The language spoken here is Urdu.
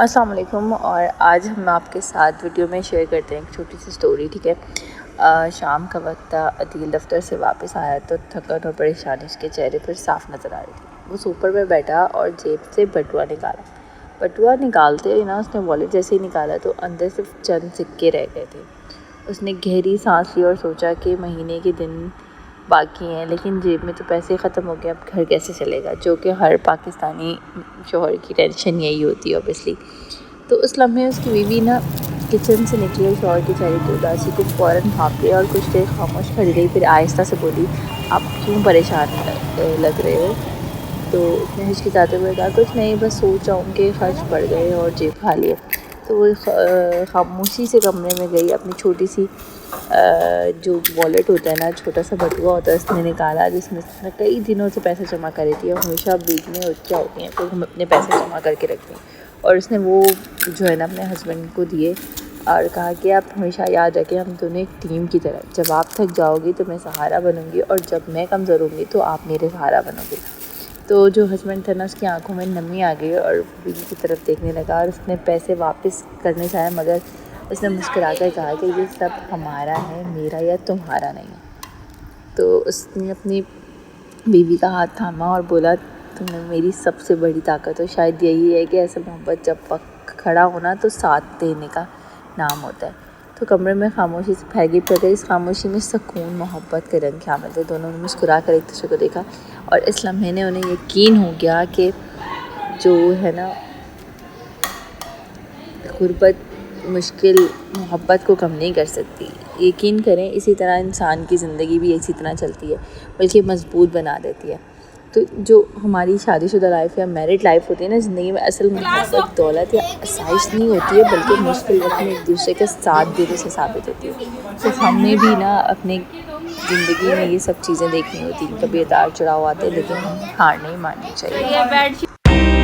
السلام علیکم، اور آج ہم آپ کے ساتھ ویڈیو میں شیئر کرتے ہیں ایک چھوٹی سی سٹوری. ٹھیک ہے. شام کا وقت تھا. عدیل دفتر سے واپس آیا تو تھکن اور پریشانی اس کے چہرے پر صاف نظر آ رہی تھی. وہ سوپر پہ بیٹھا اور جیب سے بٹوا نکالا. بٹوا نکالتے ہی اس نے والیٹ جیسے ہی نکالا تو اندر صرف چند سکے رہ گئے تھے. اس نے گہری سانس لی اور سوچا کہ مہینے کے دن باقی ہیں، لیکن جیب میں تو پیسے ختم ہو گئے، اب گھر کیسے چلے گا، جو کہ ہر پاکستانی شوہر کی ٹینشن یہی ہوتی ہے اوبیسلی. تو اس لمحے اس کی بیوی کچن سے نکلی اور شوہر کے چہرے کی اداسی کو فوراً بھانپ لیا اور کچھ دیر خاموش کھڑی رہی. پھر آہستہ سے بولی، آپ کیوں پریشان لگ رہے ہو؟ تو اس نے ہچکچاتے ہوئے کہا، کچھ نہیں، بس سوچ رہا ہوں کہ خرچ پڑ گئے اور جیب خالی ہے. تو وہ خاموشی سے کمرے میں گئی، اپنی چھوٹی سی جو والیٹ ہوتا ہے نا، چھوٹا سا بٹوا ہوتا ہے، اس نے نکالا جس میں اس نے کئی دنوں سے پیسے جمع کرے تھی. اور ہمیشہ بیویاں کیا ہوتی ہیں تو ہم اپنے پیسے جمع کر کے رکھتے ہیں. اور اس نے وہ جو ہے نا اپنے ہسبینڈ کو دیے اور کہا کہ آپ ہمیشہ یاد رکھیں، ہم دونوں ایک ٹیم کی طرح، جب آپ تھک جاؤ گی تو میں سہارا بنوں گی، اور جب میں کمزور ہوں گی تو آپ میرے سہارا بنو گے. تو جو ہسبینڈ تھا نا، اس کی آنکھوں میں نمی آ گئی اور بیوی کی طرف دیکھنے لگا، اور اس نے پیسے واپس کرنے چاہے، مگر اس نے مسکرا کر کہا کہ یہ سب ہمارا ہے، میرا یا تمہارا نہیں. تو اس نے اپنی بیوی کا ہاتھ تھاما اور بولا، تم نے میری سب سے بڑی طاقت ہو. شاید یہی ہے کہ ایسا محبت جب وقت کھڑا ہونا تو ساتھ دینے کا نام ہوتا ہے. تو کمرے میں خاموشی سے پھیل گئی، پر اس خاموشی میں سکون، محبت کے رنگ شامل تھے. دونوں نے مسکرا کر ایک دوسرے کو دیکھا اور اس لمحے نے انہیں یقین ہو گیا کہ جو ہے نا غربت مشکل محبت کو کم نہیں کر سکتی. یقین کریں، اسی طرح انسان کی زندگی بھی اسی طرح چلتی ہے، بلکہ مضبوط بنا دیتی ہے. تو جو ہماری شادی شدہ لائف یا میرڈ لائف ہوتی ہے نا زندگی میں، اصل محبت دولت یا آسائش نہیں ہوتی ہے، بلکہ مشکل وقت میں ایک دوسرے کا ساتھ دینے سے ثابت ہوتی ہے. تو ہمیں بھی نا اپنے زندگی میں یہ سب چیزیں دیکھنی ہوتی ہیں. کبھی اتار چڑھاؤ آتے، لیکن ہم ہار نہیں ماننی چاہیے.